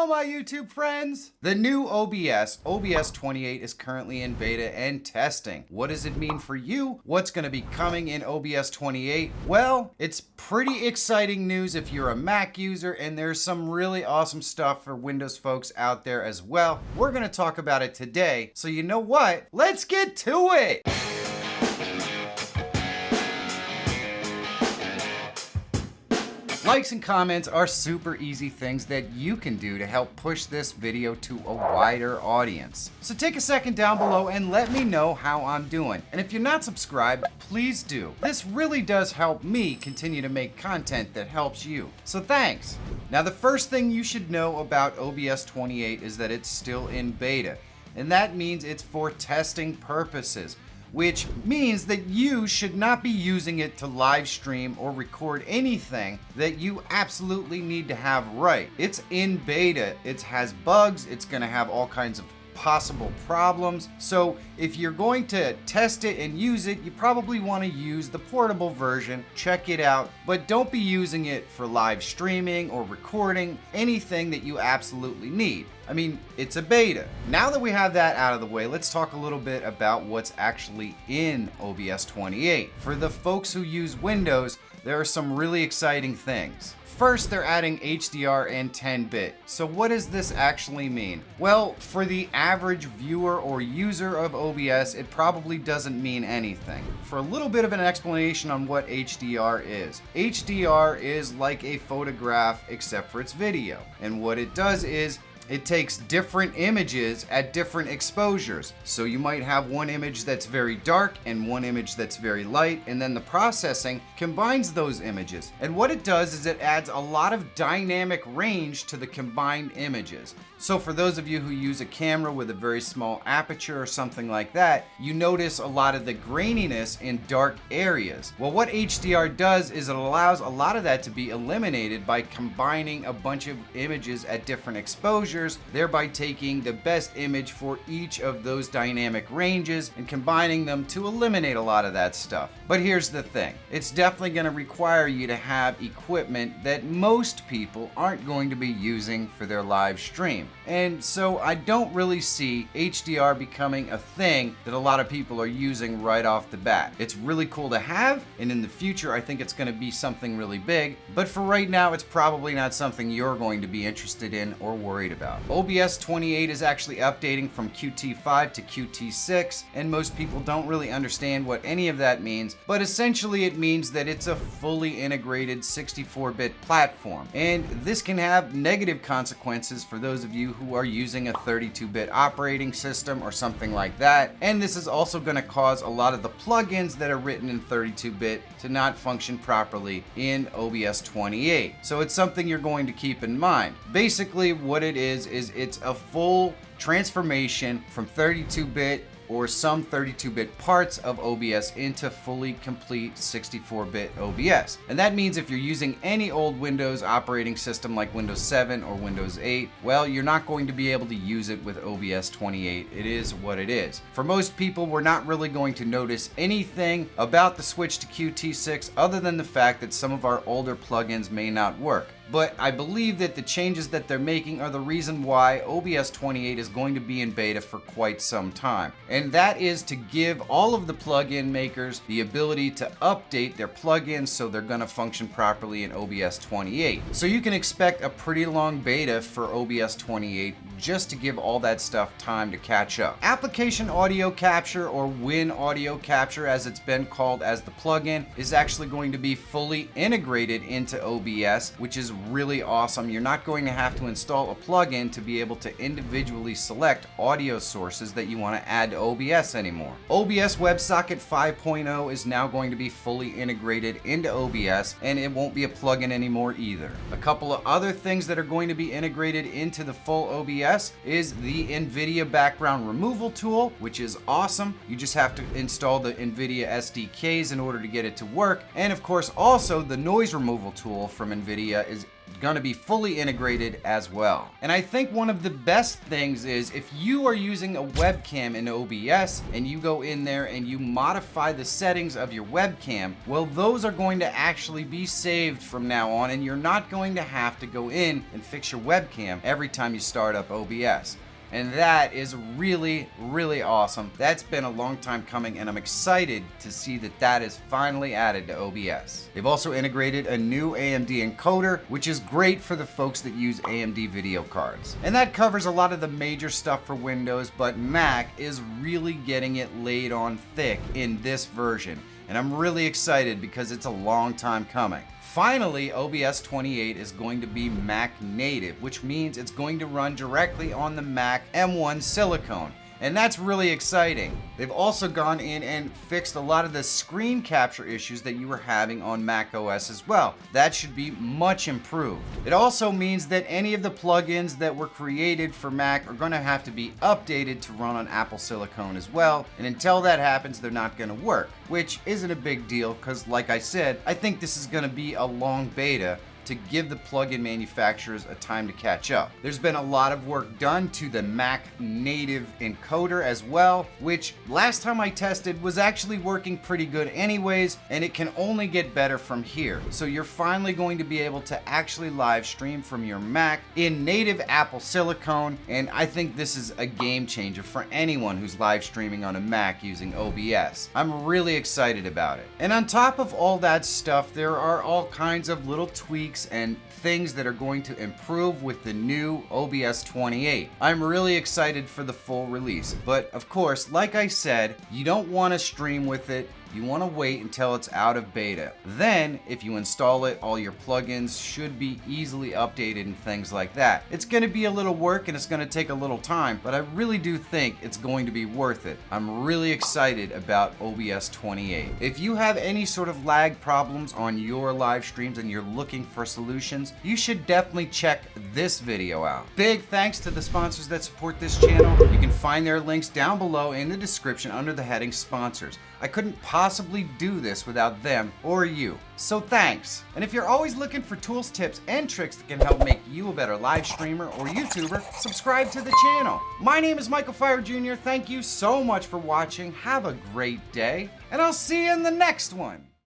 Hello, my YouTube friends! The new OBS 28, is currently in beta and testing. What does it mean for you? What's going to be coming in OBS 28? Well, it's pretty exciting news if you're a Mac user, and there's some really awesome stuff for Windows folks out there as well. We're going to talk about it today, so you know what? Let's get to it! Likes and comments are super easy things that you can do to help push this video to a wider audience. So take a second down below and let me know how I'm doing. And if you're not subscribed, please do. This really does help me continue to make content that helps you. So thanks. Now the first thing you should know about OBS 28 is that it's still in beta. And that means it's for testing purposes, which means that you should not be using it to live stream or record anything that you absolutely need to have right. It's in beta, it has bugs, it's gonna have all kinds of possible problems. So if you're going to test it and use it, you probably want to use the portable version, check it out, but don't be using it for live streaming or recording anything that you absolutely need. I mean, it's a beta. Now that we have that out of the way, let's talk a little bit about what's actually in OBS 28. For the folks who use Windows, there are some really exciting things. First, they're adding HDR and 10-bit. So what does this actually mean? Well, for the average viewer or user of OBS, it probably doesn't mean anything. For a little bit of an explanation on what HDR is. HDR is like a photograph except for it's video. And what it does is it takes different images at different exposures. So you might have one image that's very dark and one image that's very light, and then the processing combines those images. And what it does is it adds a lot of dynamic range to the combined images. So for those of you who use a camera with a very small aperture or something like that, you notice a lot of the graininess in dark areas. Well, what HDR does is it allows a lot of that to be eliminated by combining a bunch of images at different exposures, thereby taking the best image for each of those dynamic ranges and combining them to eliminate a lot of that stuff. But here's the thing, it's definitely going to require you to have equipment that most people aren't going to be using for their live stream. And so I don't really see HDR becoming a thing that a lot of people are using right off the bat. It's really cool to have, and in the future I think it's going to be something really big, but for right now it's probably not something you're going to be interested in or worried about. OBS 28 is actually updating from Qt5 to Qt6, and most people don't really understand what any of that means, but essentially it means that it's a fully integrated 64-bit platform, and this can have negative consequences for those of you who are using a 32-bit operating system or something like that. And this is also going to cause a lot of the plugins that are written in 32-bit to not function properly in OBS 28. So it's something you're going to keep in mind. Basically what it is it's a full transformation from 32-bit or some 32-bit parts of OBS into fully complete 64-bit OBS. And that means if you're using any old Windows operating system like Windows 7 or Windows 8, well, you're not going to be able to use it with OBS 28. It is what it is. For most people, we're not really going to notice anything about the switch to Qt6 other than the fact that some of our older plugins may not work. But I believe that the changes that they're making are the reason why OBS 28 is going to be in beta for quite some time. And that is to give all of the plugin makers the ability to update their plugins so they're going to function properly in OBS 28. So you can expect a pretty long beta for OBS 28 just to give all that stuff time to catch up. Application audio capture, or Win audio capture as it's been called as the plugin, is actually going to be fully integrated into OBS, which is really awesome. You're not going to have to install a plugin to be able to individually select audio sources that you want to add to OBS anymore. OBS WebSocket 5.0 is now going to be fully integrated into OBS, and it won't be a plugin anymore either. A couple of other things that are going to be integrated into the full OBS is the NVIDIA background removal tool, which is awesome. You just have to install the NVIDIA SDKs in order to get it to work. And of course, also the noise removal tool from NVIDIA is gonna be fully integrated as well. And I think one of the best things is if you are using a webcam in OBS and you go in there and you modify the settings of your webcam, well, those are going to actually be saved from now on, and you're not going to have to go in and fix your webcam every time you start up OBS. And that is really, really awesome. That's been a long time coming, and I'm excited to see that that is finally added to OBS. They've also integrated a new AMD encoder, which is great for the folks that use AMD video cards. And that covers a lot of the major stuff for Windows, but Mac is really getting it laid on thick in this version. And I'm really excited because it's a long time coming. Finally, OBS 28 is going to be Mac native, which means it's going to run directly on the Mac M1 silicone. And that's really exciting. They've also gone in and fixed a lot of the screen capture issues that you were having on Mac OS as well. That should be much improved. It also means that any of the plugins that were created for Mac are going to have to be updated to run on Apple Silicon as well. And until that happens, they're not going to work, which isn't a big deal because, like I said, I think this is going to be a long beta to give the plugin manufacturers a time to catch up. There's been a lot of work done to the Mac native encoder as well, which last time I tested was actually working pretty good anyways, and it can only get better from here. So you're finally going to be able to actually live stream from your Mac in native Apple Silicon, and I think this is a game changer for anyone who's live streaming on a Mac using OBS. I'm really excited about it. And on top of all that stuff, there are all kinds of little tweaks and things that are going to improve with the new OBS 28. I'm really excited for the full release, but of course, like I said, you don't want to stream with it. You want to wait until it's out of beta. Then, if you install it, all your plugins should be easily updated and things like that. It's going to be a little work and it's going to take a little time, but I really do think it's going to be worth it. I'm really excited about OBS 28. If you have any sort of lag problems on your live streams and you're looking for solutions, you should definitely check this video out. Big thanks to the sponsors that support this channel. You can find their links down below in the description under the heading sponsors. I couldn't possibly do this without them or you. So thanks. And if you're always looking for tools, tips, and tricks that can help make you a better live streamer or YouTuber, subscribe to the channel. My name is Michael Feyrer Jr. Thank you so much for watching. Have a great day, and I'll see you in the next one.